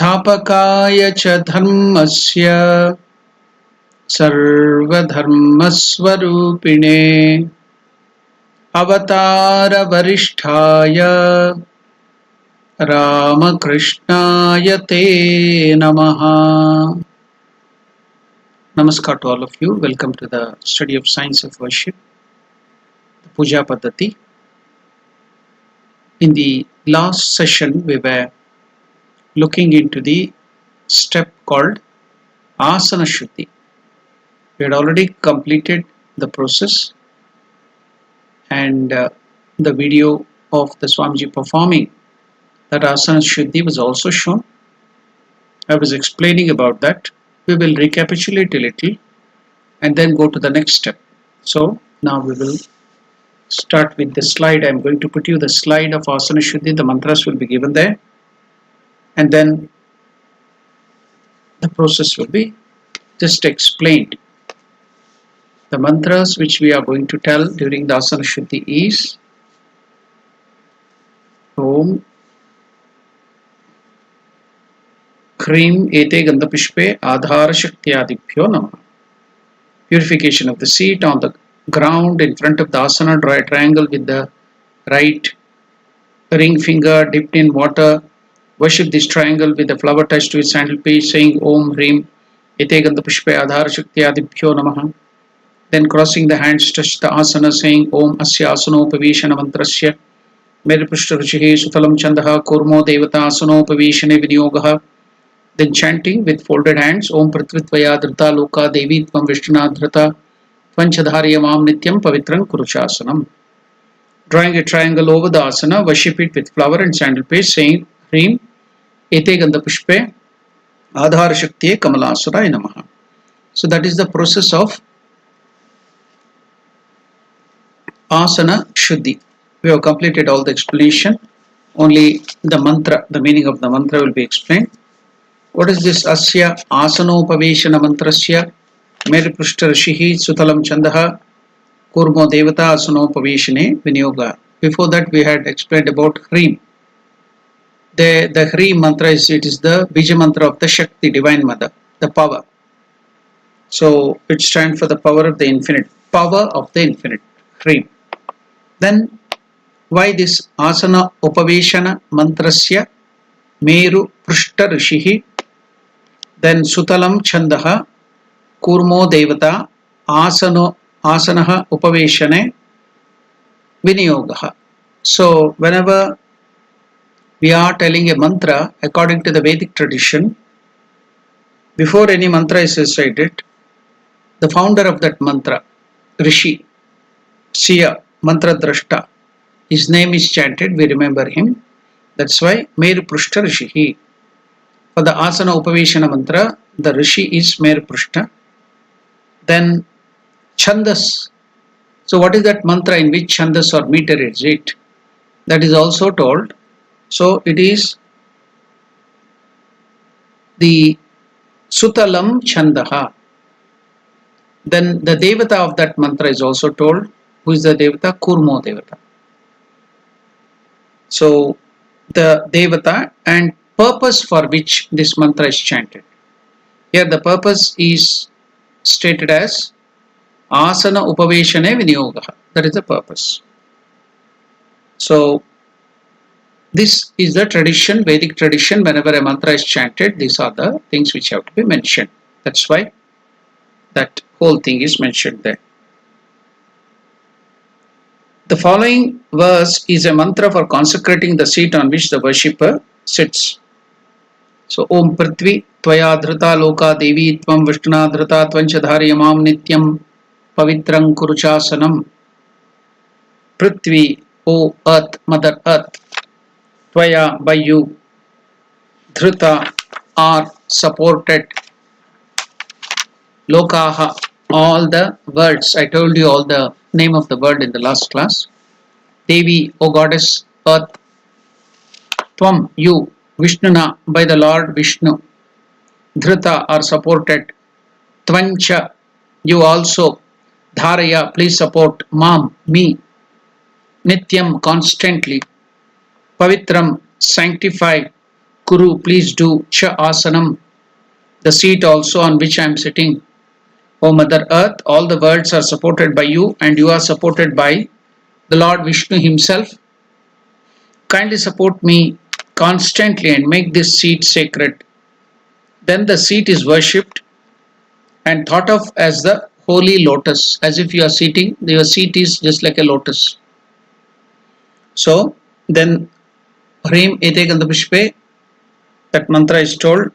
स्थापकाय च धर्मस्य सर्वधर्मस्वरूपिणे अवतारवरिष्ठाय रामकृष्णाय ते नमः. Namaskar to all of you. Welcome to the study of science of worship, the Puja Paddhati. In the last session, we were looking into the step called Asana Shuddhi. We had already completed the process, and the video of the Swamiji performing that Asana Shuddhi was also shown. I was explaining about that. We will recapitulate a little and then go to the next step. So now we will start with the slide. I'm going to put you the slide of Asana Shuddhi. The mantras will be given there, and then the process will be just explained. The mantras which we are going to tell during the Asana Shuddhi is Om Krim Ete Gandhapishpe Adhara Shaktyadibhyo Namah. Purification of the seat on the ground in front of the asana. Draw a triangle with the right ring finger dipped in water. Worship this triangle with the flower touched to its sandal piece, saying Om Hrim Ete Gandhapishpe Adhara Shaktyadibhyo Namah. Then crossing the hands, touch the asana, saying Om Asya Asanopavishana Mantrasya Meriprushta Ruchihe Sutalam Chandaha Kurmo Devata Asanopavishane Vinyogaha. Then chanting with folded hands Om Prithvitvaya Dhrita Loka Devi Tvam Vishnuna Dhrita Tvanchadharya Mam Nityam Pavitran Kuruchasanam. Drawing a triangle over the asana, worship it with flower and sandal paste, saying Hrim Ete Gandhapushpe Adhara Shaktiye Kamalasuraye Namaha. So that is the process of Asana Shuddhi. We have completed all the explanation. Only the mantra, the meaning of the mantra will be explained. What is this Asya Asanopaveshana Mantrasya Meriprushta Rishihi Sutalam Chandaha Kurmo Devata Asanopaveshane Vinyoga. Before that we had explained about Hrim. The Hrim mantra is the Bija mantra of the Shakti, Divine Mother, the power. So it stands for the power of the infinite. Power of the infinite. Hrim. Then why this Asana Upaveshana Mantrasya Meru Prushta Rishihi, then Sutalam Chandaha Kurmo Devata Asanaha Upaveshane Vinyogaha. So whenever we are telling a mantra according to the Vedic tradition, before any mantra is recited, the founder of that mantra, Rishi, Siya, Mantra Drashta, his name is chanted, we remember him. That's why Meru Prushta Rishihi. For the Asana Upaveshana mantra, the Rishi is Meru Prushta. Then Chandas. So what is that mantra, in which Chandas or meter is it? That is also told. So it is the Sutalam Chandaha. Then the Devata of that mantra is also told. Who is the Devata? Kurmo Devata. So the Devata and purpose for which this mantra is chanted. Here the purpose is stated as Asana Upaveshane Vinyogaha. That is the purpose. So this is the tradition, Vedic tradition. Whenever a mantra is chanted, these are the things which have to be mentioned. That's why that whole thing is mentioned there. The following verse is a mantra for consecrating the seat on which the worshipper sits. So Om Prithvi Tvaya Dhrita Loka Devi Tvam Vishnuna Dhrita Tvanchadharya Mam Nityam Pavitrang Kuruchasanam. Prithvi, O Earth, Mother Earth, Tvaya, by you, Dhrita, are supported, Lokaha, all the words. I told you all the name of the word in the last class. Devi, O Goddess, Earth, Tvam, you, Vishnuna, by the Lord Vishnu, Dhrita, are supported, Tvancha, you also, Dharaya, please support, Mam, me, Nityam, constantly, Pavitram, sanctified, Kuru, please do. Cha asanam, the seat also on which I am sitting. O Mother Earth, all the worlds are supported by you and you are supported by the Lord Vishnu himself. Kindly support me constantly and make this seat sacred. Then the seat is worshipped and thought of as the holy lotus, as if you are sitting, your seat is just like a lotus. So then Hrim Ete Gandhapushpe, that mantra is told,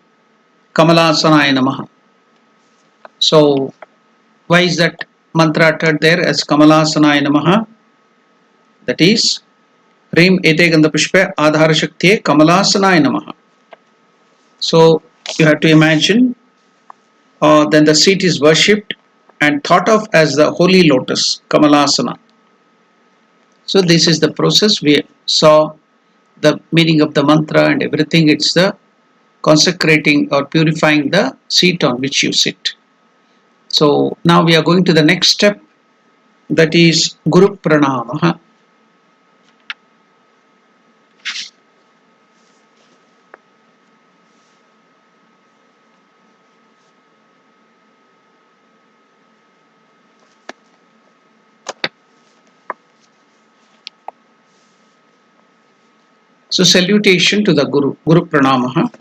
Kamalasanaaya Namaha. So why is that mantra uttered there as Kamalasanaaya Namaha? That is Hrim Ete Gandhapushpe Adhara Shaktiye Kamalasanaaya Namaha. So you have to imagine then the seat is worshipped and thought of as the holy lotus, Kamalasana. So this is the process. We saw the meaning of the mantra and everything. It's the consecrating or purifying the seat on which you sit. So now we are going to the next step, that is Guru Pranamaha. So salutation to the Guru, Guru Pranamaha.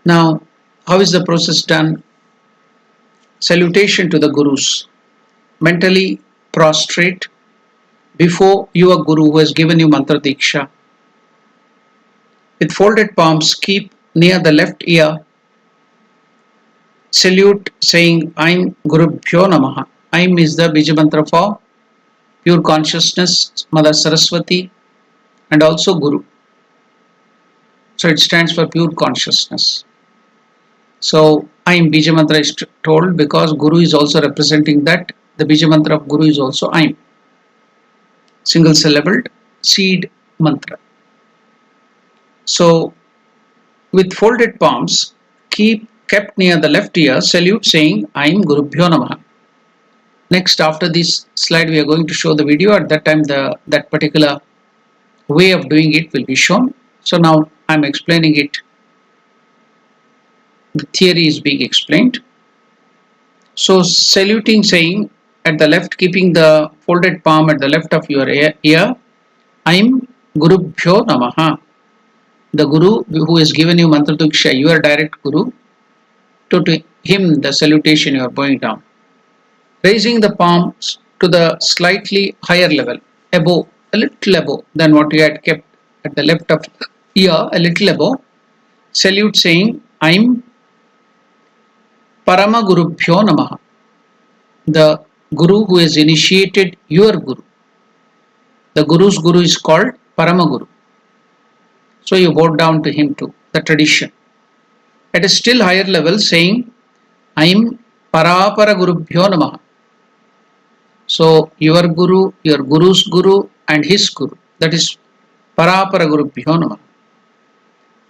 Now, how is the process done? Salutation to the Gurus. Mentally prostrate before your Guru who has given you Mantra Diksha. With folded palms, keep near the left ear. Salute saying, I'm Gurubhyo Namaha. I'm is the Bija Mantra for pure consciousness, Mother Saraswati, and also Guru. So it stands for pure consciousness. So I'm Bija Mantra is told because Guru is also representing that. The Bija Mantra of Guru is also I'm. Single syllabled seed mantra. So with folded palms, kept near the left ear, salute saying I'm Gurubhyo Namaha. Next, after this slide, we are going to show the video. At that time, that particular way of doing it will be shown. So now I'm explaining it. The theory is being explained. So saluting saying at the left, keeping the folded palm at the left of your ear, I'm Gurubhyo Namaha. The Guru who has given you Mantra Diksha, your direct Guru, to him the salutation you are going down. Raising the palms to the slightly higher level, above, a little above than what you had kept at the left of ear, a little above. Salute saying, I'm Parama Gurubhyo Namaha. The Guru who has initiated your Guru. The Guru's Guru is called Parama Guru. So you bow down to him too, the tradition. At a still higher level saying, I'm Parapara Gurubhyo Namaha. So your Guru, your Guru's Guru and his Guru, that is Parapara Gurubhyo Namaha.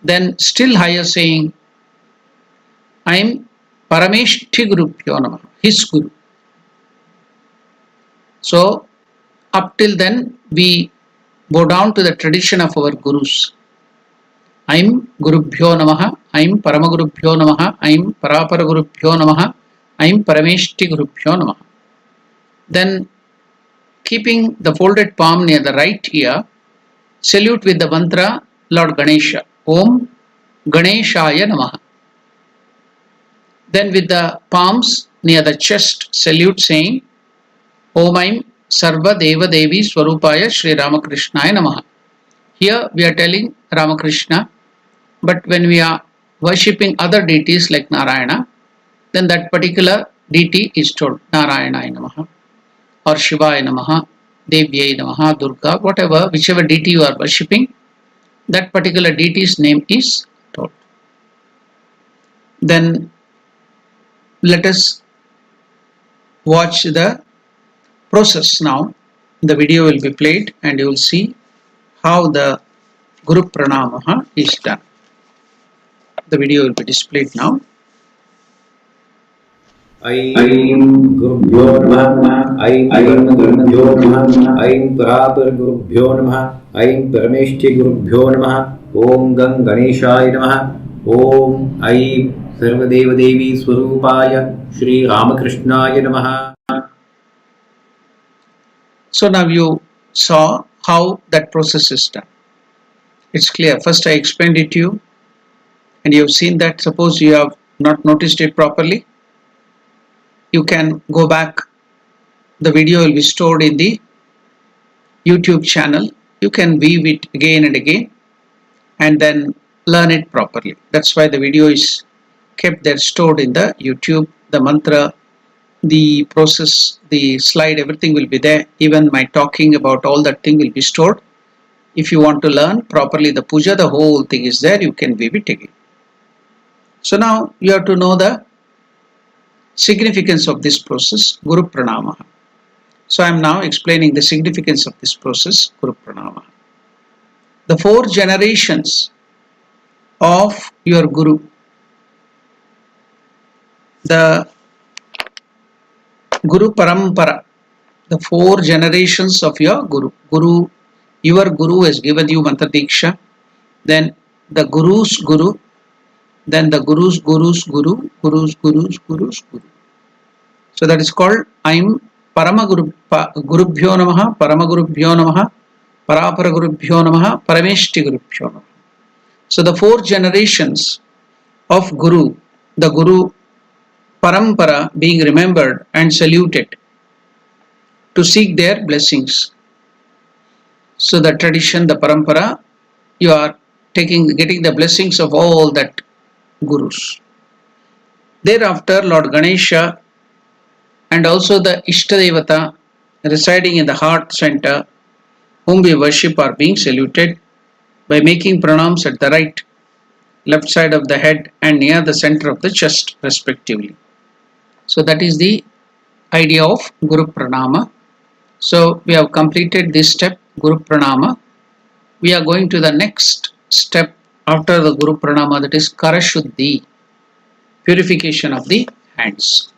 Then still higher saying, I'm Parameshti Gurubhyo Namaha, his Guru. So up till then we bow down to the tradition of our Gurus. I'm Gurubhyo Namaha, I'm Paramagurubhyo Namaha, I'm Parapara Gurubhyo Namaha, I'm Parameshti Gurubhyo Namaha. Then keeping the folded palm near the right ear, salute with the mantra Lord Ganesha, Om Ganeshaya Namaha. Then with the palms near the chest, salute saying, Om Aim Sarva Deva Devi Swarupaya Sri Ramakrishnaya Namaha. Here we are telling Ramakrishna, but when we are worshipping other deities like Narayana, then that particular deity is told Narayana Namaha or Shivaya Namaha, Devyai Namaha, Durga, whatever, whichever deity you are worshipping, that particular deity's name is told. Then let us watch the process now. The video will be played and you will see how the Guru Pranamaha is done. The video will be displayed now. Aim Gurubhyo Namaha, Aim Gurubhyo Namaha, Aim Parapara Gurubhyo Namaha, ऐं परमेष्ठिगुरुभ्यो नमः। ॐ गं गणेशाय नमः। ॐ ऐं सर्वदेवदेवी स्वरूपाय श्रीरामकृष्णाय नमः। So now you saw how that process is done. It's clear. First I explained it to you and you have seen that. Suppose you have not noticed it properly, you can go back. The video will be stored in the YouTube channel. You can view it again and again and then learn it properly. That's why the video is kept there stored in the YouTube. The mantra, the process, the slide, everything will be there. Even my talking about all that thing will be stored. If you want to learn properly the puja, the whole thing is there. You can view it again. So now you have to know the significance of this process, Guru Pranama. So I am now explaining the significance of this process, Guru Pranama. The 4 generations of your Guru, the Guru Parampara, the 4 generations of your Guru. Your Guru has given you Mantra Diksha, then the Guru's Guru, then the Guru's Guru's Guru, Guru's Guru's Guru's Guru. So that is called I'm Paramaguru Gurubhyo Namaha, Paramagurubhyo Namaha, Parapara Gurubhyo Namaha, Parameshti Gurubhyo Namaha. So the 4 generations of Guru, the Guru Parampara being remembered and saluted to seek their blessings. So the tradition, the Parampara, you are getting the blessings of all that Gurus. Thereafter Lord Ganesha and also the Ishtadevata residing in the heart center whom we worship are being saluted by making pranams at the right, left side of the head and near the center of the chest respectively. So that is the idea of Guru Pranama. So we have completed this step, Guru Pranama. We are going to the next step after the Guru Pranama, that is Karashuddhi, purification of the hands.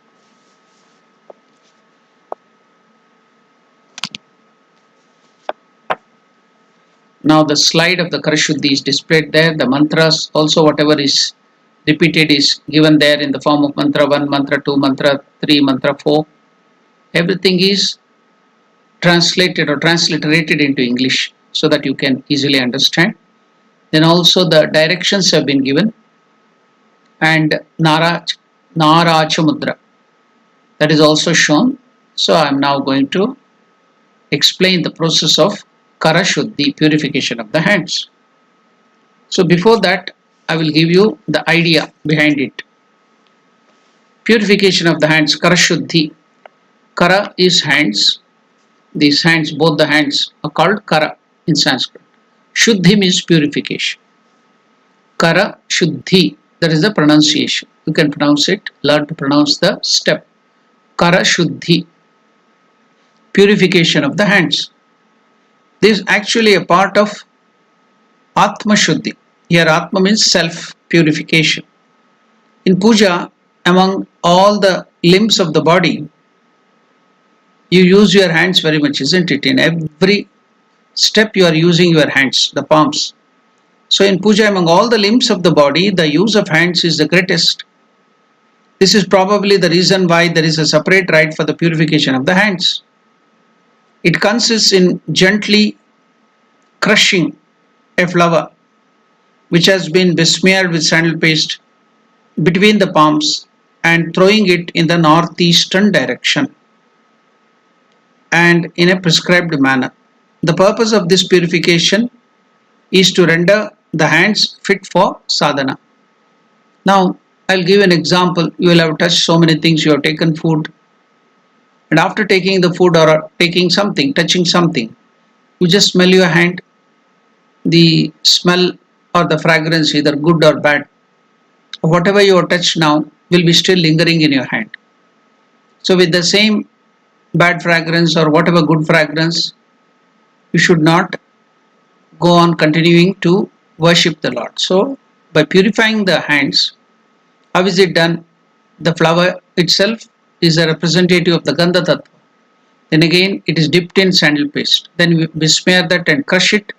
Now the slide of the Karashuddhi is displayed there. The mantras also, whatever is repeated is given there in the form of mantra 1, mantra 2, mantra 3, mantra 4. Everything is translated or transliterated into English so that you can easily understand. Then also the directions have been given and Naracha Mudra, that is also shown. So I am now going to explain the process of Karashuddhi, purification of the hands. So before that, I will give you the idea behind it. Purification of the hands, Karashuddhi. Kara is hands. These hands, both the hands are called Kara in Sanskrit. Shuddhi means purification. Kara Shuddhi, that is the pronunciation. You can pronounce it, learn to pronounce the step. Kara Shuddhi, purification of the hands. This is actually a part of Atma Shuddhi. Here Atma means self purification. In puja, among all the limbs of the body, you use your hands very much, isn't it? In every step you are using your hands, the palms. So in puja, among all the limbs of the body, the use of hands is the greatest. This is probably the reason why there is a separate rite for the purification of the hands. It consists in gently crushing a flower which has been besmeared with sandal paste between the palms and throwing it in the northeastern direction and in a prescribed manner. The purpose of this purification is to render the hands fit for sadhana. Now I'll give an example. You will have touched so many things. You have taken food, and after taking the food or taking something, touching something, you just smell your hand. The smell or the fragrance, either good or bad, whatever you have touched now will be still lingering in your hand. So with the same bad fragrance or whatever good fragrance, you should not go on continuing to worship the Lord. So by purifying the hands, how is it done? The flower itself is a representative of the Gandha Tattva. Then again it is dipped in sandal paste. Then we besmear that and crush it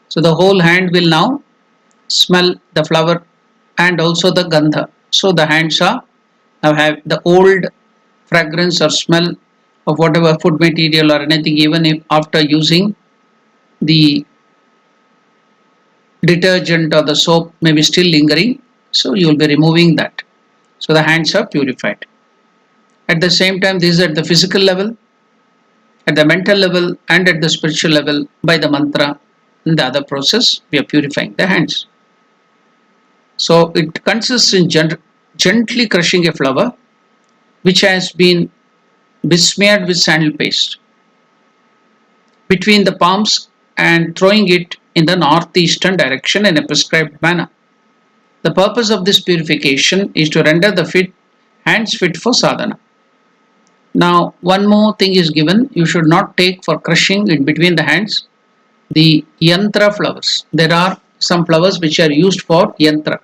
So the whole hand will now smell the flower and also the gandha. So the hands are now have the old fragrance or smell of whatever food material or anything, even if after using the detergent or the soap may be still lingering. So you will be removing that. So the hands are purified. At the same time, this is at the physical level, at the mental level, and at the spiritual level. By the mantra and the other process, we are purifying the hands. So it consists in gently crushing a flower which has been besmeared with sandal paste between the palms and throwing it in the northeastern direction in a prescribed manner. The purpose of this purification is to render the hands fit for sadhana. Now, one more thing is given. You should not take for crushing in between the hands the yantra flowers. There are some flowers which are used for yantra.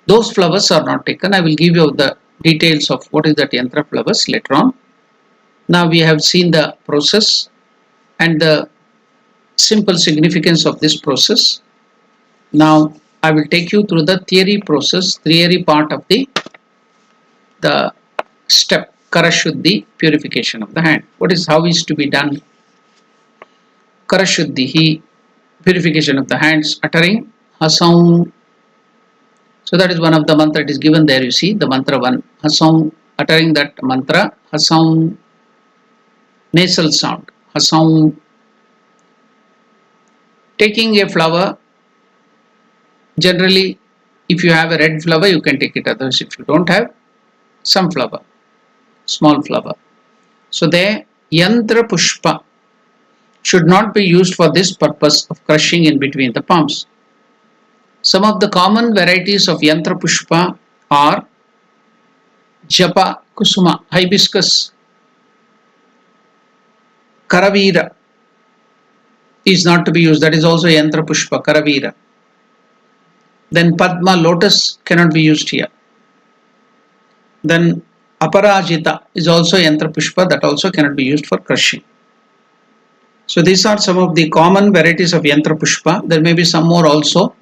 Those flowers are not taken. I will give you the details of what is that yantra flowers later on. Now we have seen the process and the simple significance of this process. Now I will take you through the theory part of the step Karashuddhi, purification of the hand. How is to be done? Karashuddhi, purification of the hands, uttering Hasaum. So that is one of the mantra. It is given there. You see the mantra 1. Hasaum, uttering that mantra. Hasaum, nasal sound. Hasaum. Taking a flower. Generally, if you have a red flower, you can take it. Otherwise, if you don't have, some flower, small flower. So there, yantra pushpa should not be used for this purpose of crushing in between the palms. Some of the common varieties of yantra pushpa are japa, kusuma, hibiscus, karavira is not to be used. That is also yantra pushpa, karavira. Then Padma, lotus, cannot be used here. Then Aparajita is also yantra pushpa, that also cannot be used for crushing. So these are some of the common varieties of yantra pushpa. There may be some more also.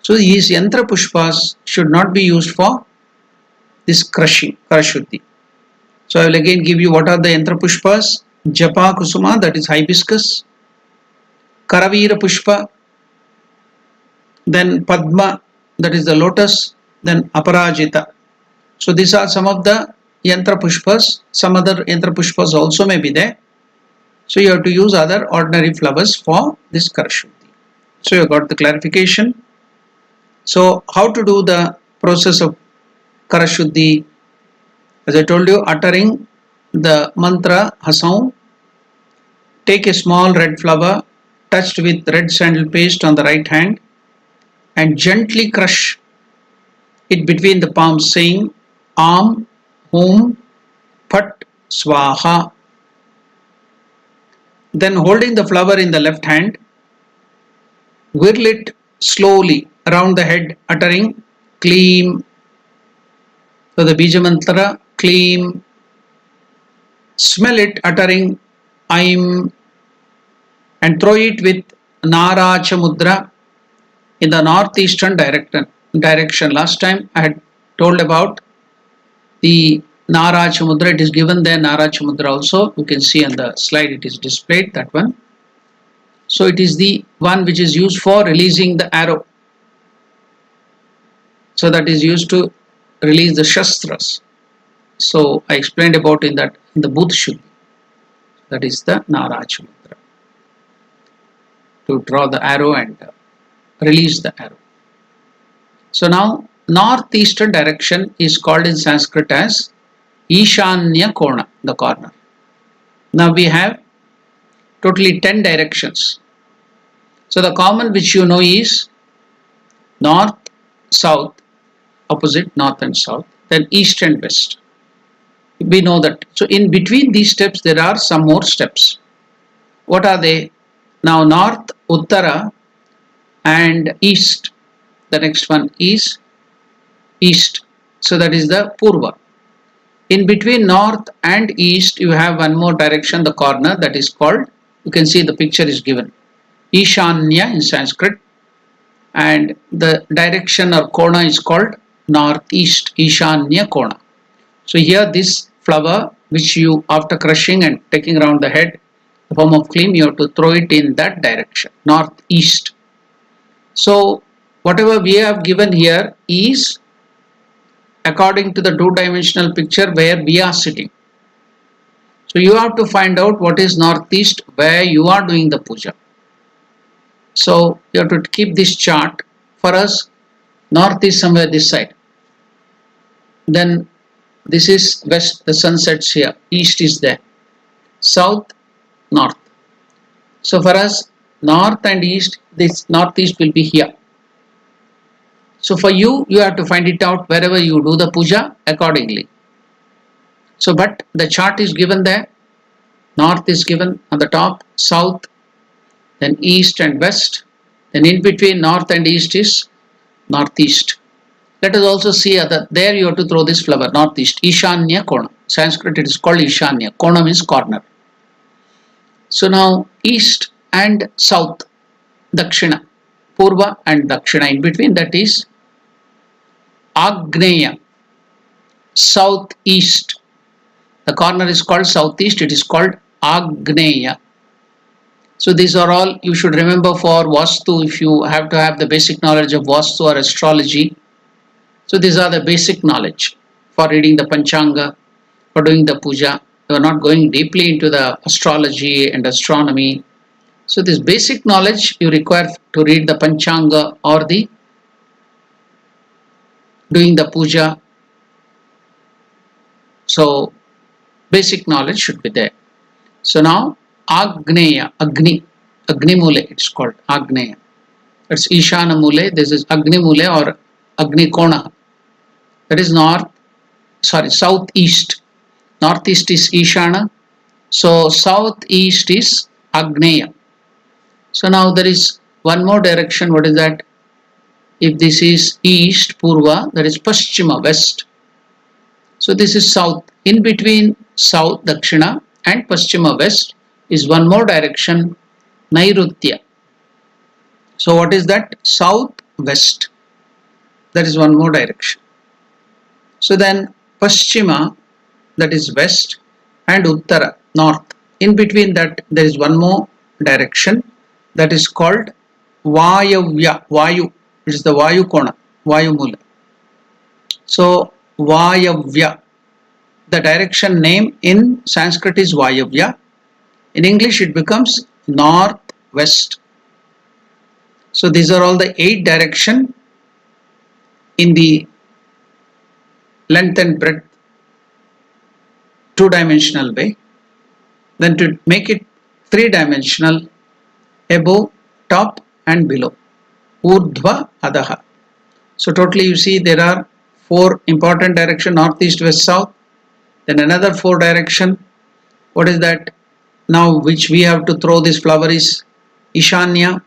So these yantra pushpas should not be used for this crushing, karashuddhi. So I will again give you what are the yantra pushpas. Japa kusuma, that is hibiscus. Karavira pushpa. Then Padma, that is the lotus, then Aparajita. So these are some of the yantra pushpas. Some other yantra pushpas also may be there. So you have to use other ordinary flowers for this karashuddhi. So you got the clarification. So how to do the process of karashuddhi? As I told you, uttering the mantra Hasaum. Take a small red flower touched with red sandal paste on the right hand and gently crush it between the palms, saying Am, Hum, Phat, Swaha. Then holding the flower in the left hand, whirl it slowly around the head, uttering Kleem. So the Bija mantra, Kleem. Smell it, uttering Aim, and throw it with Naracha mudra in the northeastern direction. Last time I had told about the Naracha mudra. It is given there, Naracha mudra also. You can see on the slide it is displayed, that one. So it is the one which is used for releasing the arrow. So that is used to release the shastras. So I explained about in the Bhut Shuddhi. That is the Naracha mudra. To draw the arrow and release the arrow. So now northeastern direction is called in Sanskrit as Ishanya Kona, the corner. Now we have totally 10 directions. So the common which you know is north, south, opposite north and south, then east and west. We know that. So in between these steps there are some more steps. What are they? Now north, Uttara, and east. The next one is east. So that is the Purva. In between north and east you have one more direction, the corner, that is called, you can see the picture is given. Ishanya in Sanskrit, and the direction or kona is called northeast, Ishanya kona. So here this flower which you after crushing and taking around the head, the form of clean, you have to throw it in that direction, northeast. So whatever we have given here is according to the two-dimensional picture where we are sitting. So you have to find out what is northeast where you are doing the puja. So you have to keep this chart. For us, north is somewhere this side. Then this is west, the sun sets here. East is there. South, north. So for us, north and east, this northeast will be here. So for you, you have to find it out wherever you do the puja accordingly. So but the chart is given there. North is given on the top, south, then east and west. Then in between north and east is northeast. Let us also see other, there you have to throw this flower, northeast, Ishanya Kona. Sanskrit it is called Ishanya. Kona means corner. So now east and south, Dakshina, Purva and Dakshina. In between that is Agneya, southeast. The corner is called southeast, it is called Agneya. So these are all you should remember for Vastu if you have to have the basic knowledge of Vastu or astrology. So these are the basic knowledge for reading the Panchanga, for doing the puja. You are not going deeply into the astrology and astronomy. So this basic knowledge you require to read the Panchanga or the doing the puja. So basic knowledge should be there. So now Agneya, Agni Mule it's called Agneya. It's Ishana Mule, this is Agni Mule or Agni Kona. That is southeast. Northeast is Ishana. So southeast is Agneya. So now there is one more direction. What is that? If this is east, Purva, that is Paschima, west. So this is south. In between south, Dakshina and Paschima, west is one more direction, Nairutya. So what is that? South, west. That is one more direction. So then Paschima, that is west, and Uttara, north. In between that there is one more direction that is called Vayavya, Vayu. It is the Vayu Kona, Vayu Mula. So Vayavya, the direction name in Sanskrit is Vayavya. In English it becomes northwest. So these are all the 8 direction in the length and breadth 2-dimensional way. Then to make it 3-dimensional, above, top and below, Urdhva, Adaha. So totally you see there are 4 important direction, north, east, west, south. Then another 4 direction. What is that? Now which we have to throw this flower is Ishanya,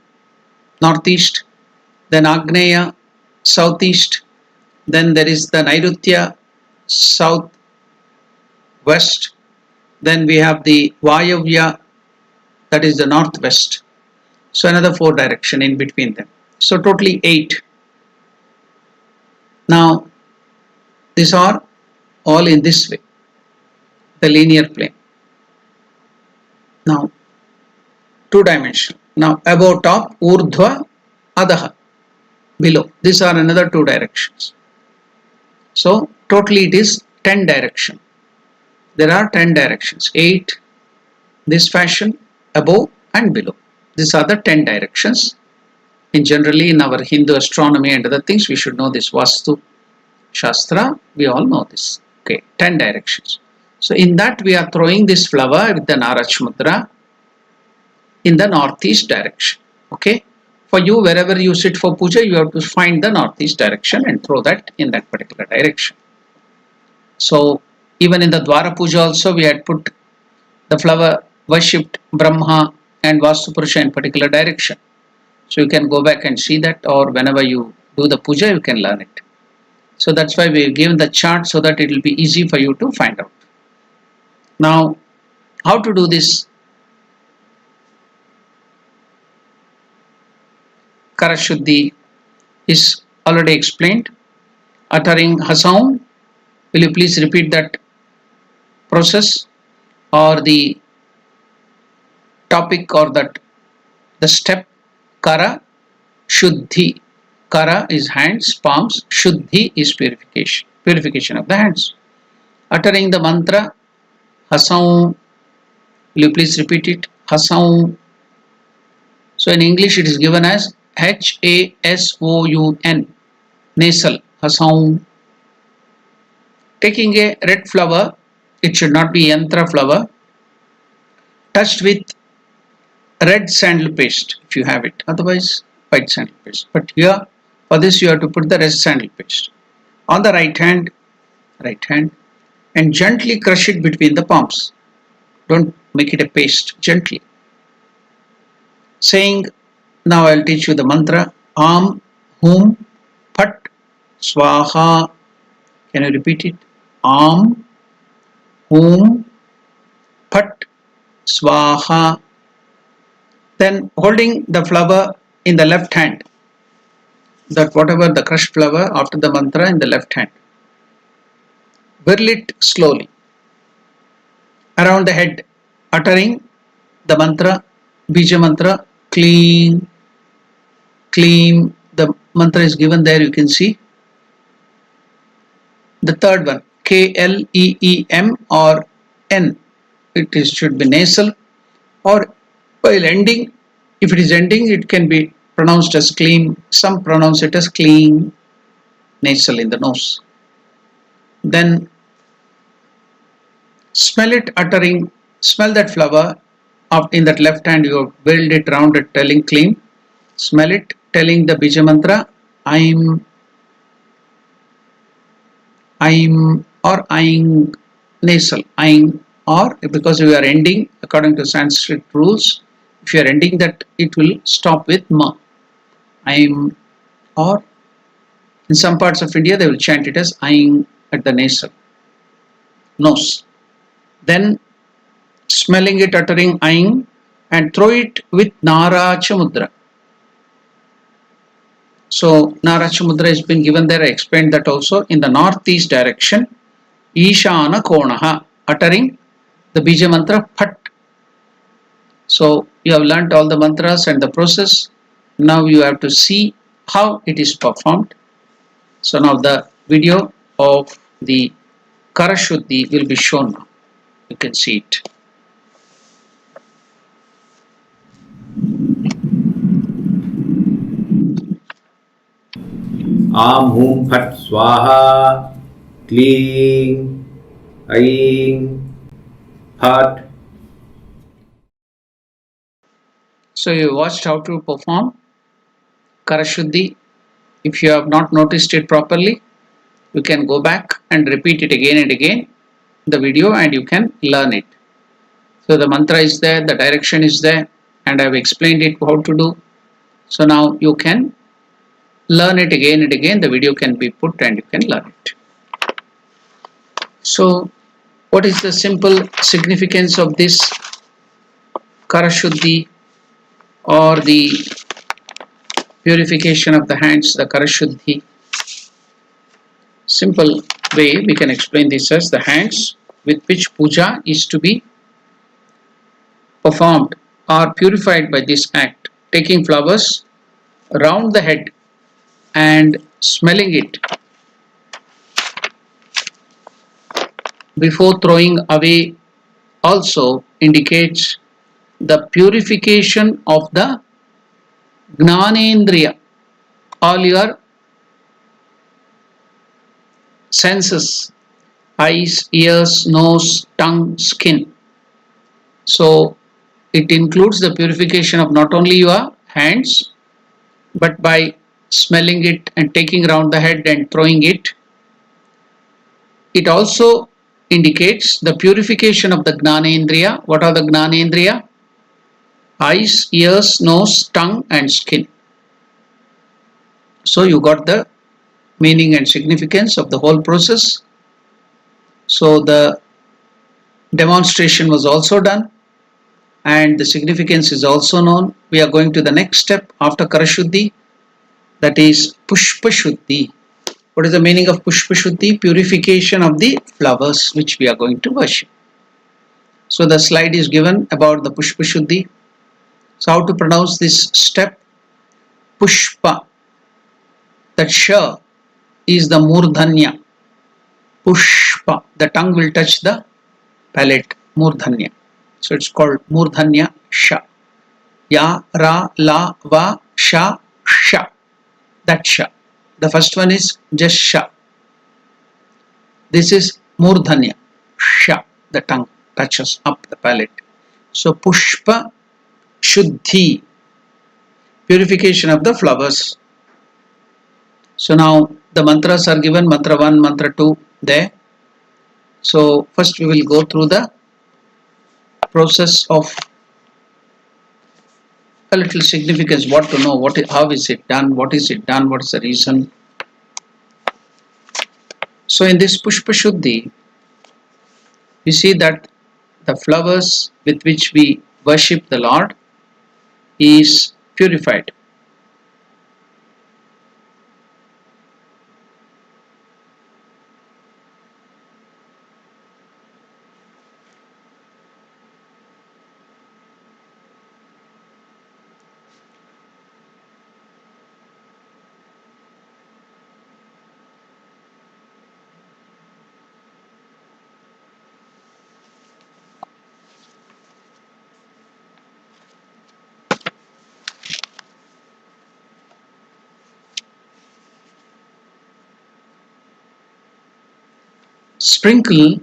northeast. Then Agneya, southeast. Then there is the Nairutya, south west. Then we have the Vayavya, that is the northwest. So another 4 direction in between them. So totally 8. Now these are all in this way, the linear plane. Now 2-dimensional. Now above, top, Urdhva, Adaha, below. These are another 2 directions. So totally it is 10 direction. There are 10 directions, 8 this fashion, above and below. These are the 10 directions. In generally in our Hindu astronomy and other things we should know this. Vastu Shastra, we all know this. Okay, 10 directions. So in that we are throwing this flower with the Narach Mudra in the northeast direction. Okay, for you wherever you sit for puja you have to find the northeast direction and throw that in that particular direction. So even in the Dwara Puja also we had put the flower worshipped Brahma and Vastu Purusha in particular direction. So you can go back and see that, or whenever you do the puja you can learn it. So that's why we have given the chart so that it will be easy for you to find out. Now how to do this? Karashuddhi is already explained. Uttering ha sound, will you please repeat that process or the topic or that the step? Kara Shuddhi. Kara is hands, palms. Shuddhi is purification. Purification of the hands. Uttering the mantra Hasaum. Will you please repeat it? Hasaum. So in English it is given as Hasoun. Nasal. Hasaum. Taking a red flower, it should not be yantra flower, touched with red sandal paste if you have it, otherwise white sandal paste. But here for this you have to put the red sandal paste on the right hand, and gently crush it between the palms. Don't make it a paste, gently. Saying, now I'll teach you the mantra Am, Hum, Phat, Swaha. Can you repeat it? Am, Hum, Phat, Swaha. Then holding the flower in the left hand, that whatever the crushed flower after the mantra in the left hand, whirl it slowly around the head, uttering the mantra, Bija mantra, Kleem, Kleem. The mantra is given there, you can see. The third one, Kleem or N, should be nasal, or while ending, if it is ending, it can be pronounced as clean. Some pronounce it as clean, nasal in the nose. Then smell it, uttering, smell that flower. In that left hand, you build it round it, telling clean. Smell it, telling the Bija mantra, I'm, or I'm, nasal, I'm, or because we are ending according to Sanskrit rules. If you are ending that, it will stop with ma. I'm, or in some parts of India they will chant it as I'm at the nasal, nose. Then smelling it, uttering I'm, and throw it with Naracha Mudra. So Naracha Mudra has been given there. I explained that also. In the northeast direction, Ishana Konaha, uttering the Bija mantra Phat. So you have learnt all the mantras and the process. Now you have to see how it is performed. So now the video of the Karashuddhi will be shown now. You can see it. Am, Hum, Phat, Swaha, Kleem, Aim, Phat. So you watched how to perform Karashuddhi. If you have not noticed it properly, you can go back and repeat it again and again, the video, and you can learn it. So the mantra is there, the direction is there, and I have explained it how to do. So now you can learn it again and again. The video can be put and you can learn it. So what is the simple significance of this Karashuddhi or the purification of the hands, the Karashuddhi? Simple way we can explain this as the hands with which puja is to be performed are purified by this act, taking flowers round the head and smelling it before throwing away also indicates the purification of the Gnanendriya, all your senses, eyes, ears, nose, tongue, skin. So it includes the purification of not only your hands, but by smelling it and taking around the head and throwing it, it also indicates the purification of the Gnanendriya. What are the Gnanendriya? Eyes, ears, nose, tongue and skin. So you got the meaning and significance of the whole process. So the demonstration was also done and the significance is also known. We are going to the next step after Karashuddhi, that is Pushpa Shuddhi. What is the meaning of Pushpa Shuddhi? Purification of the flowers which we are going to worship. So the slide is given about the Pushpa Shuddhi. So how to pronounce this step? Pushpa. That Sh is the Murdhanya. Pushpa. The tongue will touch the palate. Murdhanya. So it's called Murdhanya Sha. Ya, Ra, La, Va, Sha, Sha. That Sha. The first one is just Sha. This is Murdhanya Sha. The tongue touches up the palate. So Pushpa Shuddhi. Purification of the flowers. So now the mantras are given, mantra 1, mantra 2 there. So first we will go through the process of a little significance, what to know, how is it done, what is it done, what is the reason. So in this Pushpa Shuddhi, we see that the flowers with which we worship the Lord is purified. Sprinkle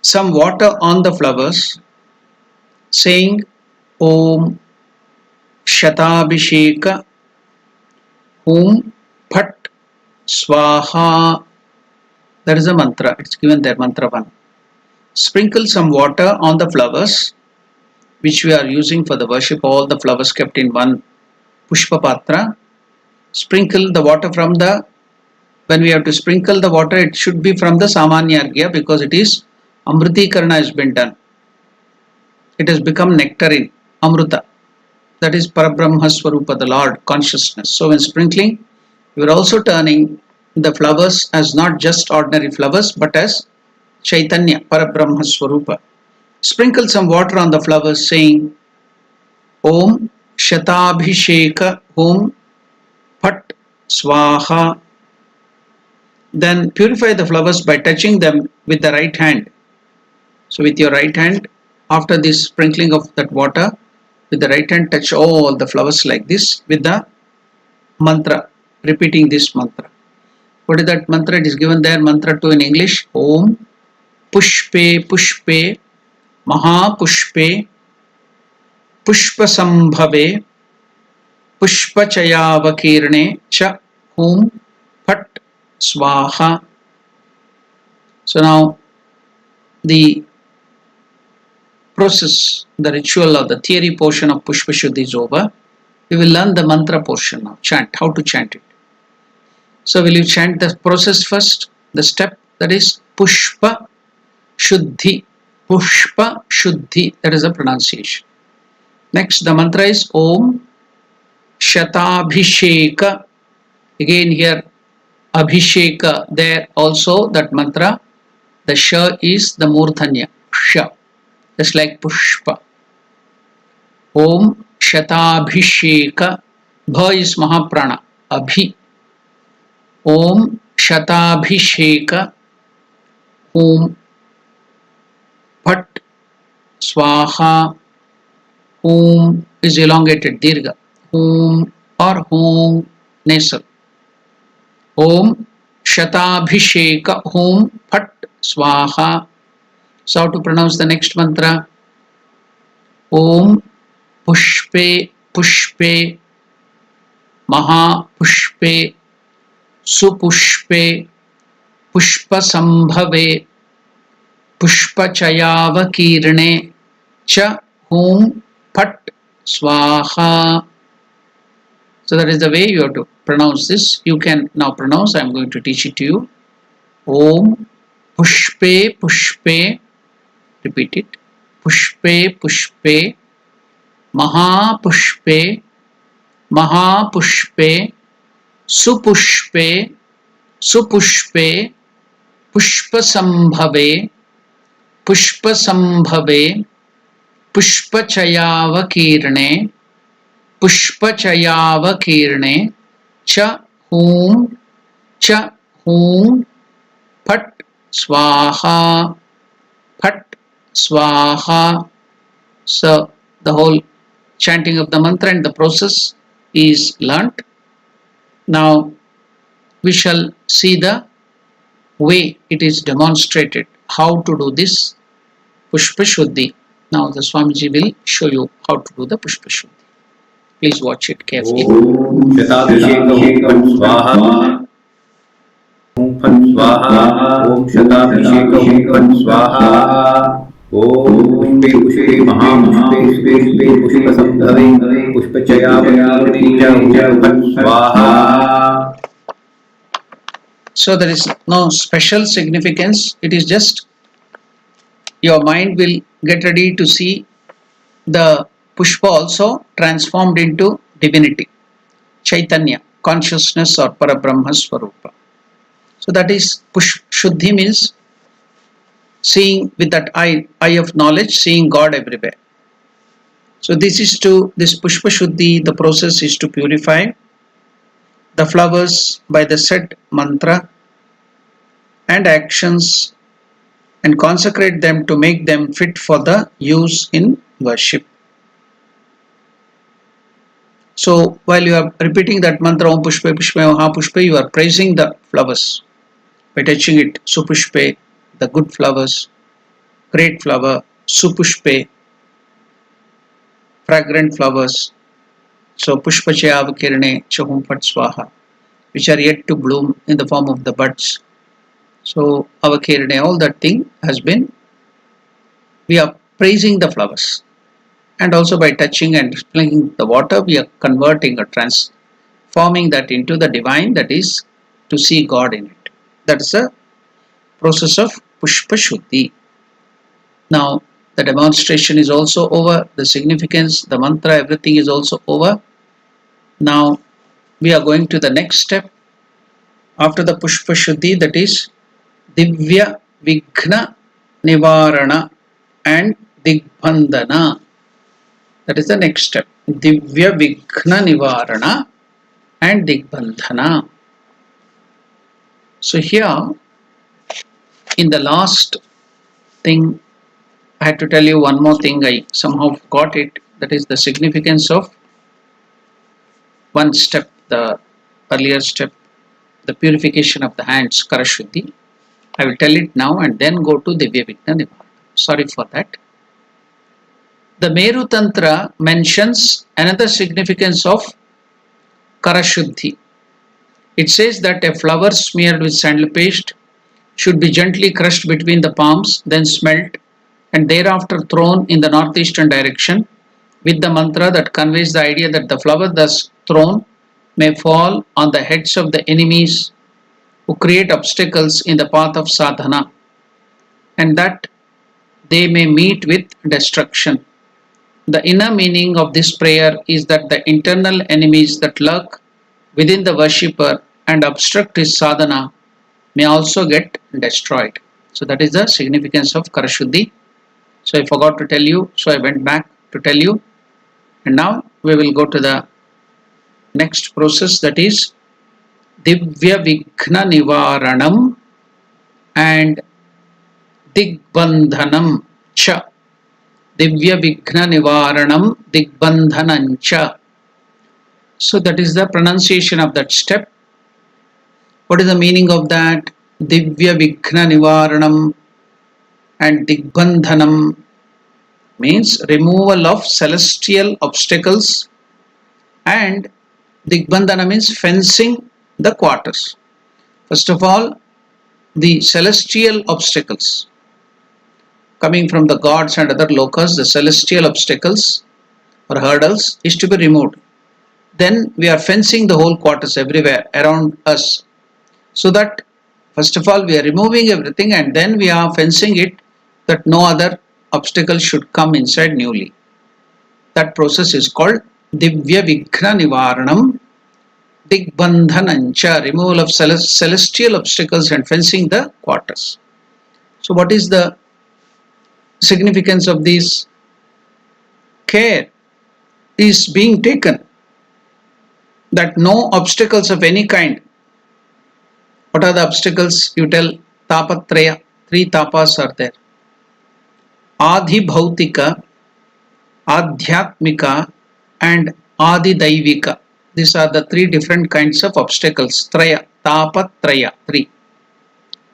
some water on the flowers, saying Om Shatabhisheka Om Phat Swaha. That is a mantra. It's given there, mantra 1. Sprinkle some water on the flowers which we are using for the worship. All the flowers kept in one Pushpa Patra. Sprinkle the water from the, when we have to sprinkle the water, it should be from the Samanya Arghya, because it is Amrutikarana has been done. It has become nectarine, Amruta. That is Parabrahma Swarupa, the Lord, consciousness. So when sprinkling, you are also turning the flowers as not just ordinary flowers, but as Chaitanya, Parabrahma Swarupa. Sprinkle some water on the flowers, saying Om Shatabhisheka Om Phat Swaha. Then purify the flowers by touching them with the right hand. So with your right hand, after this sprinkling of that water, with the right hand touch all the flowers like this with the mantra, repeating this mantra. What is that mantra? It is given there, mantra 2 in English. Om Pushpe Pushpe Maha Pushpe Pushpa Sambhave Pushpa Chayavakirne Cha Om Phat Swaha. So now the process, the ritual or the theory portion of Pushpa Shuddhi is over. We will learn the mantra portion now, chant, how to chant it. So will you chant the process first, the step, that is Pushpa Shuddhi. Pushpa Shuddhi, that is the pronunciation. Next the mantra is Om Shatabhisheka. Again here Abhisheka, there also that mantra, the Sha is the Murdhanya, Sha, just like Pushpa. Om Shatabhisheka, Bha is Mahaprana, Abhi. Om Shatabhisheka Om Phat Swaha. Om is elongated, Dirgha. Om or Om nasal. Om Shatabhisheka Om Phat Swaha. So how to pronounce the next mantra? Om Pushpe Pushpe Maha Pushpe Supushpe Pushpa Sambhave Pushpa Chayavakirne Cha Om Phat Swaha. So that is the way you have to pronounce this. You can now pronounce. I am going to teach it to you. Om Pushpe Pushpe. Repeat it. Pushpe Pushpe Maha Pushpe Maha Pushpe Supushpe, Supushpe, Pushpasambhave, Pushpasambhave, Pushpachayavakirne, Pushpachayavakirne, Cha Hum, Cha Hum, Phat Swaha, Phat Swaha. So the whole chanting of the mantra and the process is learnt. Now we shall see the way it is demonstrated, how to do this Pushpa Shuddhi. Now the Swamiji will show you how to do the Pushpa Shuddhi. Please watch it carefully. Om Shatabhishekam Swaha. Om Phat Swaha. Om Shatabhishekam Swaha. Om Pushpe Mahapushpe Pushpasambhave Pushpachayavakirne Phat Swaha. So there is no special significance. It is just your mind will get ready to see the Pushpa also transformed into divinity, Chaitanya, consciousness or Parabrahma Swarupa. So that is Shuddhi means seeing with that eye of knowledge, seeing God everywhere. So this Pushpa Shuddhi, the process is to purify the flowers by the said mantra and actions and consecrate them to make them fit for the use in worship. So while you are repeating that mantra Om Pushpe Pushpe Mahapushpe, you are praising the flowers by touching it. Supushpe, the good flowers, great flower, Supushpe, fragrant flowers. So Pushpachayavakirne Chahum Phat Swaha, which are yet to bloom in the form of the buds. So Avakirne, all that thing has been, we are praising the flowers. And also by touching and sprinkling the water, we are converting or transforming that into the divine, that is to see God in it. That is the process of Pushpa Shuddhi. Now the demonstration is also over, the significance, the mantra, everything is also over. Now we are going to the next step after the Pushpa Shuddhi, that is Divya Vighna Nivarana and Digbandhana. That is the next step. Divya Vighna Nivarana and Digbandhana. So here, in the last thing, I had to tell you one more thing. I somehow forgot it. That is the significance of one step, the earlier step, the purification of the hands, Karashuddhi. I will tell it now and then go to Divya Vighna Nivarana. Sorry for that. The Meru Tantra mentions another significance of Karashuddhi. It says that a flower smeared with sandal paste should be gently crushed between the palms, then smelt, and thereafter thrown in the northeastern direction with the mantra that conveys the idea that the flower thus thrown may fall on the heads of the enemies who create obstacles in the path of sadhana, and that they may meet with destruction. The inner meaning of this prayer is that the internal enemies that lurk within the worshipper and obstruct his sadhana may also get destroyed. So that is the significance of Karashuddhi. So I forgot to tell you, so I went back to tell you. And now we will go to the next process, that is Divya Vighna Nivaranam and Digbandhanam Cha. Divya Vighna Nivaranam Digbandhanam Cha. So that is the pronunciation of that step. What is the meaning of that? Divya Vighna Nivaranam and Digbandhanam means removal of celestial obstacles, and Digbandhana means fencing the quarters. First of all, the celestial obstacles coming from the gods and other lokas, the celestial obstacles or hurdles is to be removed. Then we are fencing the whole quarters everywhere around us, so that first of all we are removing everything and then we are fencing it that no other obstacle should come inside newly. That process is called Divya Vighna Nivaranam. Digbandhanancha, removal of celestial obstacles and fencing the quarters. So what is the significance of this? Care is being taken that no obstacles of any kind. What are the obstacles? You tell tapatraya. 3 tapas are there. Adi bhautika, adhyatmika and adi daivika. These are the 3 different kinds of obstacles. Traya, tapatraya, 3.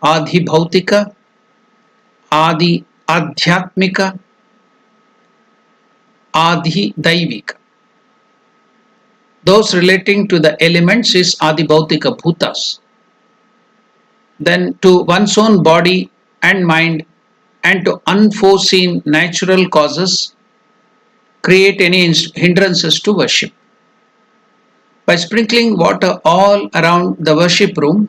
Adi bhautika, adi adhyatmika, adi daivika. Those relating to the elements is adi bhautika bhutas. Then to one's own body and mind and to unforeseen natural causes create any hindrances to worship. By sprinkling water all around the worship room,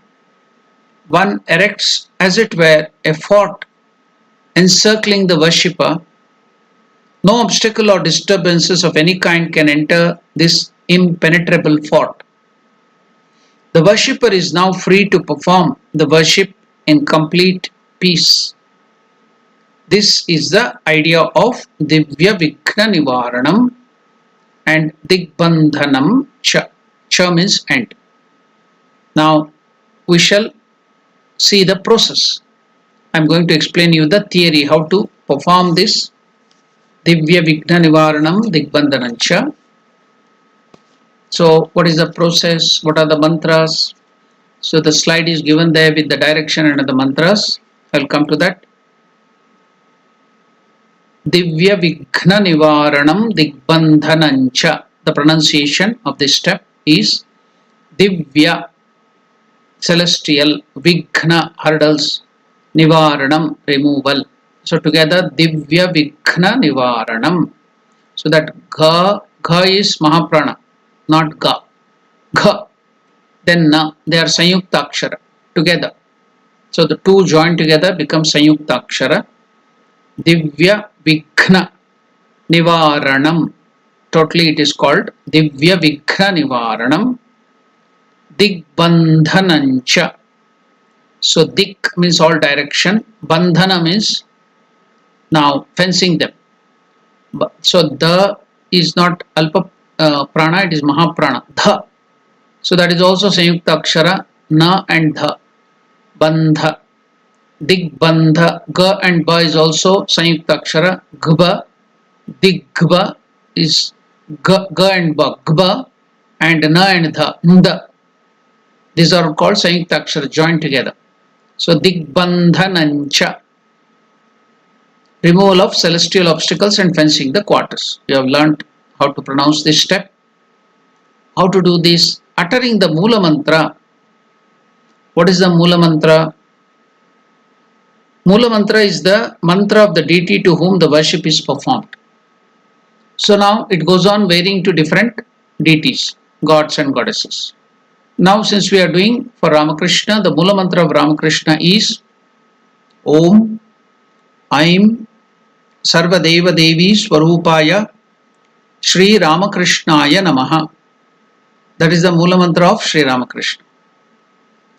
one erects, as it were, a fort encircling the worshipper. No obstacle or disturbances of any kind can enter this impenetrable fort. The worshipper is now free to perform the worship in complete peace. This is the idea of Divya Vighna Nivaranam and Digbandhanam Cha. Cha means end. Now we shall see the process. I am going to explain you the theory how to perform this Divya Vighna Nivaranam Digbandhanam Cha. So what is the process? What are the mantras? So the slide is given there with the direction and the mantras. I'll come to that. Divya Vighna Nivaranam Digbandhanancha. The pronunciation of this step is Divya, celestial, Vighna, hurdles, Nivaranam, removal. So together Divya Vighna Nivaranam. So that Gha is Mahaprana, not Ga. Gha. Then Na. They are Sanyukta Akshara together. So the 2 joined together become Sanyukta Akshara. Divya Vighna Nivaranam. Totally it is called Divya Vighna Nivaranam Digbandhanancha. So Dik means all direction. Bandhana means now fencing them. So the is not Alpa Prana, it is Mahaprana. Dha. So that is also Sanyukta Akshara. Na and Dha. Bandha. Digbandha. Ga and Ba is also Sanyukta Akshara. Gba. Digbha is Ga and Ba. Gba and Na and Dha. Nda. These are called Sanyukta Akshara joined together. So Digbandhanancha. Removal of celestial obstacles and fencing the quarters. You have learnt how to pronounce this step. How to do this? Uttering the Mula Mantra. What is the Mula Mantra? Mula Mantra is the mantra of the deity to whom the worship is performed. So now it goes on varying to different deities, gods and goddesses. Now since we are doing for Ramakrishna, the Mula Mantra of Ramakrishna is Om Aim Sarvadeva Devi Swarupaya Shri Ramakrishnaya Namaha. That is the Mula Mantra of Shri Ramakrishna.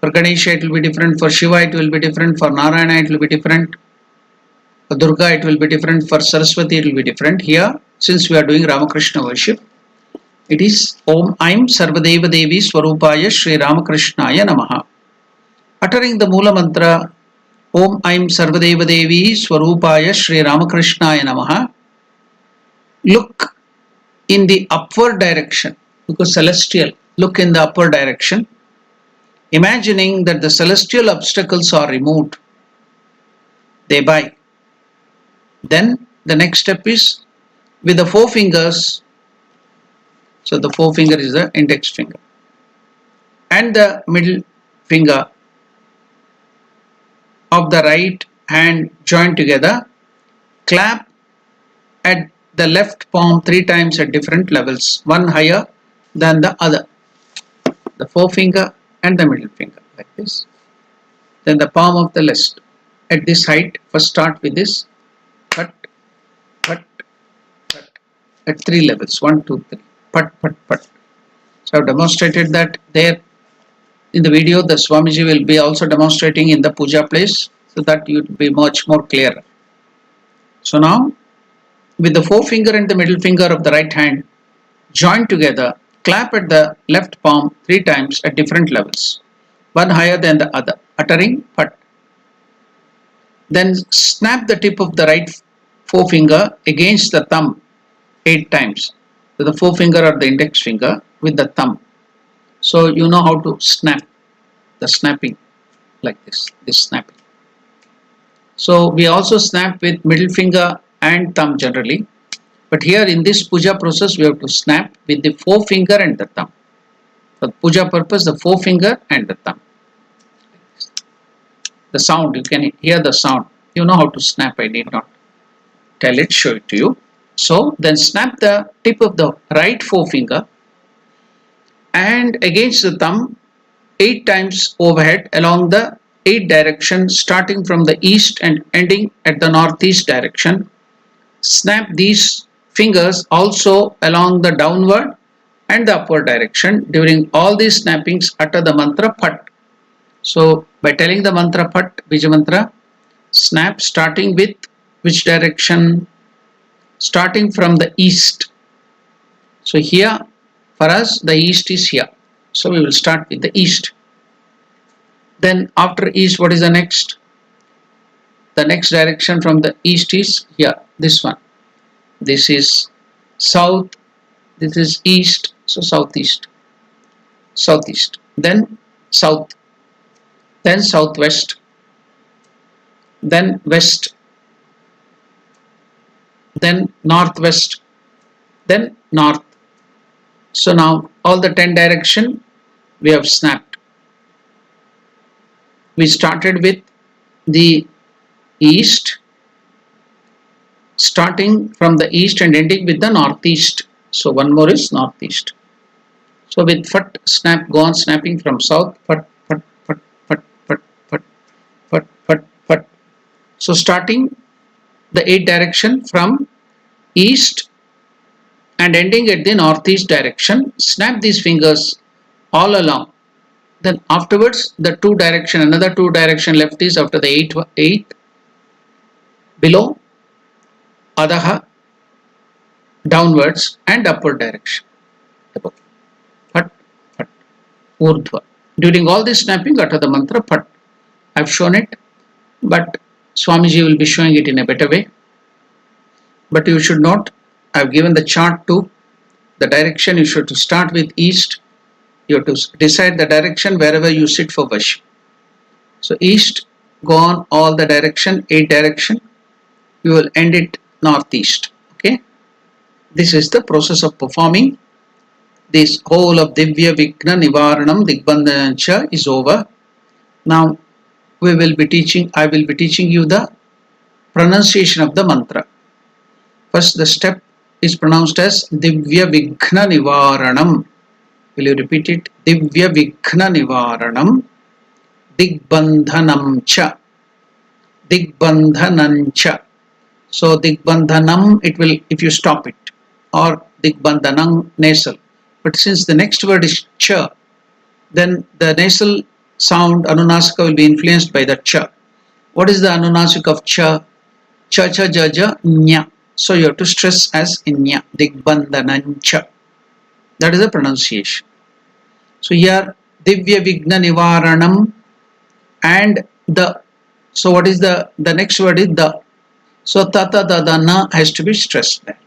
For Ganesha it will be different, for Shiva it will be different, for Narayana it will be different, for Durga it will be different, for Saraswati it will be different. Here, since we are doing Ramakrishna worship, it is Om Aim Sarvadeva Devi Swarupaya Shri Ramakrishnaya Namaha. Uttering the Mula Mantra Om Aim Sarvadeva Devi Swarupaya Shri Ramakrishnaya Namaha, look in the upward direction, because celestial, look in the upward direction, imagining that the celestial obstacles are removed thereby. Then the next step is with the 4 fingers. So the 4 finger is the index finger and the middle finger of the right hand joined together, clap at the left palm 3 times at different levels, one higher than the other. The 4 finger and the middle finger like this. Then the palm of the left at this height. First start with this. Pat, pat, pat at 3 levels. 1, 2, 3. Pat, pat, pat. So I've demonstrated that there in the video. The Swamiji will be also demonstrating in the puja place, so that you will be much more clear. So now, with the forefinger and the middle finger of the right hand joined together, clap at the left palm 3 times at different levels, one higher than the other, uttering Phat. Then snap the tip of the right forefinger against the thumb 8 times. So the forefinger or the index finger with the thumb. So you know how to snap, the snapping like this snapping. So we also snap with middle finger and thumb generally. But here in this puja process, we have to snap with the forefinger and the thumb. For puja purpose, the forefinger and the thumb. The sound, you can hear the sound. You know how to snap, I need not tell it, show it to you. So then snap the tip of the right forefinger and against the thumb 8 times overhead along the 8 direction, starting from the east and ending at the northeast direction. Snap these fingers also along the downward and the upward direction. During all these snappings, utter the mantra Phat. So by telling the mantra Phat, Bija mantra, snap starting with which direction? Starting from the east. So here for us the east is here. So we will start with the east. Then after east, what is the next? The next direction from the east is here, this one. This is south, this is east, so southeast. Southeast. Then south. Then southwest. Then west. Then northwest. Then north. So now all the 10 direction we have snapped. We started with the east, starting from the east and ending with the northeast. So one more is northeast. So with Phat snap, go on snapping from south. Phat, Phat, Phat, Phat, Phat, Phat, Phat, Phat, Phat. So starting the 8 direction from east and ending at the northeast direction, snap these fingers all along. Then afterwards the 2 direction, another 2 direction left is after the 8 below, Adaha, downwards and upward direction. Phat, Phat, Urdhva. During all this snapping, utter the mantra Phat. I have shown it, but Swamiji will be showing it in a better way. But you should note, I have given the chart to the direction. You should start with east. You have to decide the direction wherever you sit for worship. So east, go on all the direction, 8 direction. You will end it northeast. Okay. This is the process of performing. This whole of Divya Vighna Nivaranam Digbandhanancha is over. Now I will be teaching you the pronunciation of the mantra. First, the step is pronounced as Divya Vighna Nivaranam. Will you repeat it? Divya Vighna Nivaranam Digbandhanam cha. Digbandhanam cha. So Digbandhanam, it will, if you stop it, or Digbandhanam nasal. But since the next word is cha, then the nasal sound Anunasika will be influenced by the cha. What is the Anunasika of cha? Cha cha ja ja nya. So you have to stress as in nya. Digbandhanam cha. That is the pronunciation. So here Divya Vighna Nivaranam and the. So what is the next word is the. So tata dada na has to be stressed there.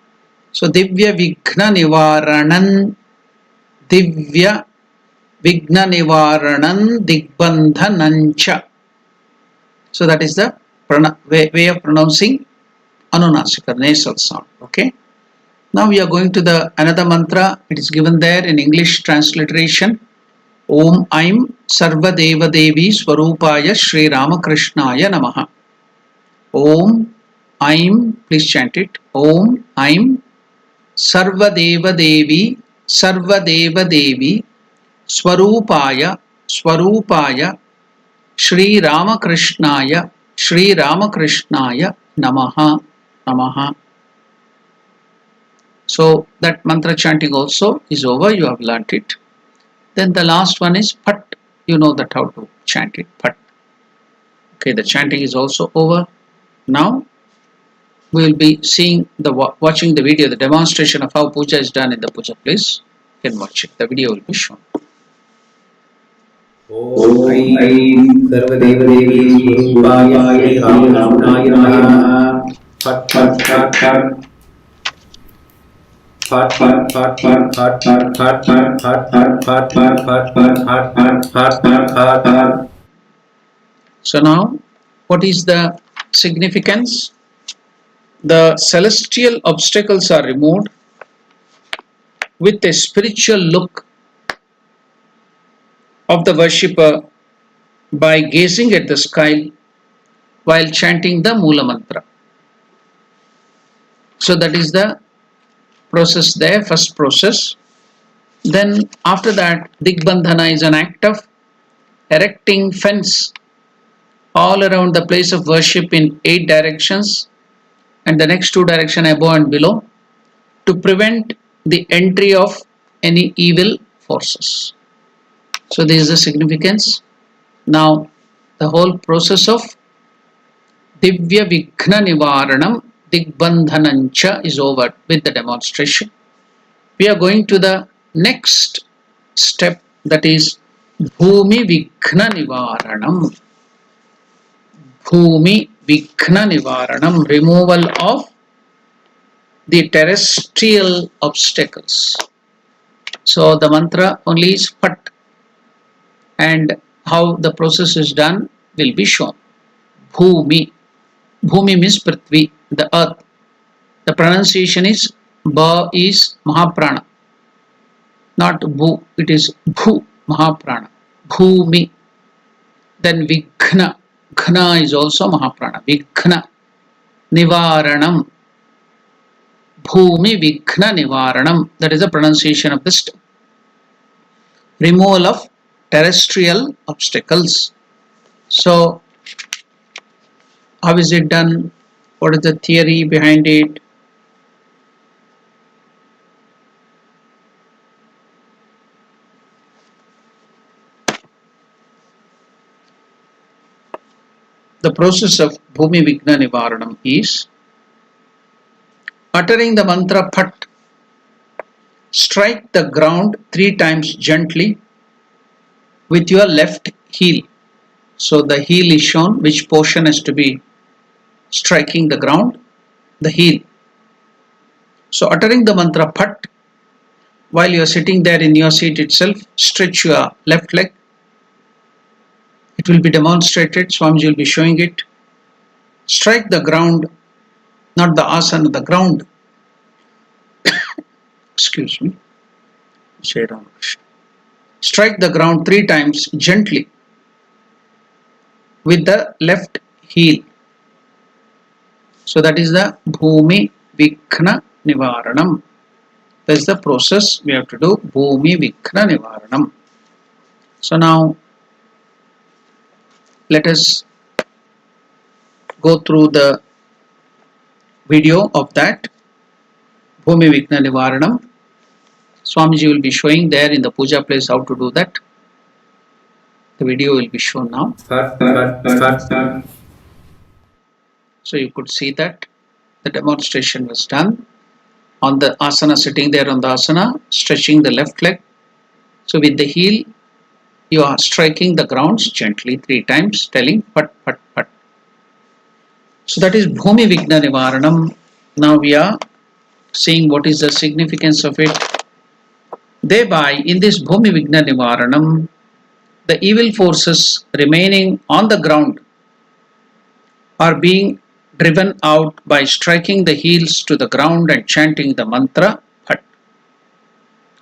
So Divya Vighna Nivaranan, Divya Vighna Nivaranan Digbandhanancha. So that is the way of pronouncing Anunasika, nasal sound. Okay. Now we are going to the another mantra. It is given there in English transliteration. Om Aim Sarva Deva Devi Swarupaya Shri Ramakrishnaya Namaha. Om Aim, please chant it. Om Aim Sarva Deva Devi Swarupaya Shri Ramakrishnaya Namaha. So that mantra chanting also is over. You have learnt it. Then the last one is Phat. You know that how to chant it, Phat. Okay, the chanting is also over. Now we will be seeing watching the video, the demonstration of how puja is done in the puja place. You can watch it. The video will be shown. ॐ ऐं सर्वदेवदेवी स्वरूपाय श्रीरामकृष्णाय नमः। फट् फट् फट् फट् फट् फट् फट् फट् फट् फट् फट् फट् फट् फट् फट् फट् फट् फट् फट्। So now, what is the significance? The celestial obstacles are removed with a spiritual look of the worshipper by gazing at the sky while chanting the Mula Mantra. So that is the process there, first process. Then after that, Digbandhana is an act of erecting fence all around the place of worship in 8 directions and the next 2 directions above and below to prevent the entry of any evil forces. So this is the significance. Now the whole process of Divya Vighna Nivaranam Digbandhanancha is over with the demonstration. We are going to the next step, that is Bhumi Vighna Nivaranam. Bhumi Vighna Nivaranam, removal of the terrestrial obstacles. So the mantra only is Phat, and how the process is done will be shown. Bhumi. Bhumi means Prithvi, the earth. The pronunciation is Ba is Mahaprana, not Bhu, it is Bhu, Mahaprana. Bhumi. Then Vighna. Ghna is also Mahaprana. Vighna. Nivaranam. Bhumi Vighna Nivaranam. That is the pronunciation of this term. Removal of terrestrial obstacles. So, how is it done? What is the theory behind it? The process of Bhumi Vighna Nivaranam is uttering the mantra Phat. Strike the ground 3 times gently with your left heel. So the heel is shown, which portion has to be striking the ground? The heel. So uttering the mantra Phat, while you are sitting there in your seat itself, stretch your left leg. It will be demonstrated, Swamiji will be showing it. Strike the ground, not the asana, the ground. Excuse me. Strike the ground 3 times gently with the left heel. So that is the Bhumi Vighna Nivaranam. That is the process we have to do. Bhumi Vighna Nivaranam. So now let us go through the video of that Bhumi Vighna Nivaranam. Swamiji will be showing there in the puja place how to do that. The video will be shown now. So you could see that the demonstration was done on the asana, sitting there on the asana, stretching the left leg. So with the heel, you are striking the grounds gently 3 times, telling Phat, Phat, Phat. So that is Bhumi Vighna Nivaranam. Now we are seeing what is the significance of it. Thereby, in this Bhumi Vighna Nivaranam, the evil forces remaining on the ground are being driven out by striking the heels to the ground and chanting the mantra Phat.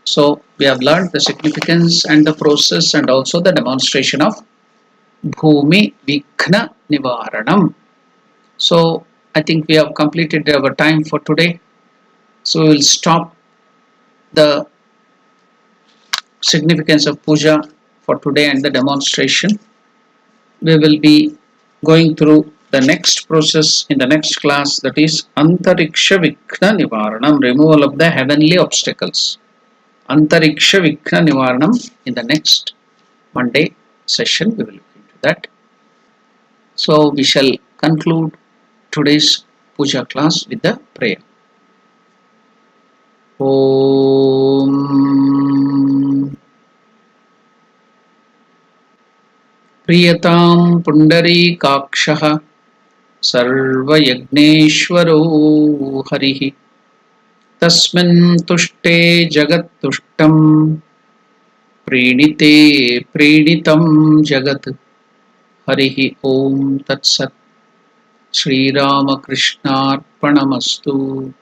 So we have learned the significance and the process and also the demonstration of Bhumi Vighna Nivaranam. So I think we have completed our time for today. So we will stop the significance of puja for today and the demonstration. We will be going through the next process in the next class, that is Antariksha Vighna Nivaranam, removal of the heavenly obstacles. Antariksha Vighna Nivaranam. In the next Monday session, we will look into that. So we shall conclude today's puja class with the prayer. Om Priyatam Pundarikakshaha Sarvayagneshwaro Harihi Tasmin Tushte Jagat Tushtam Prenite Prenitam Jagat Harihi Om Tat Sat Sri Ramakrishna Arpanamastu.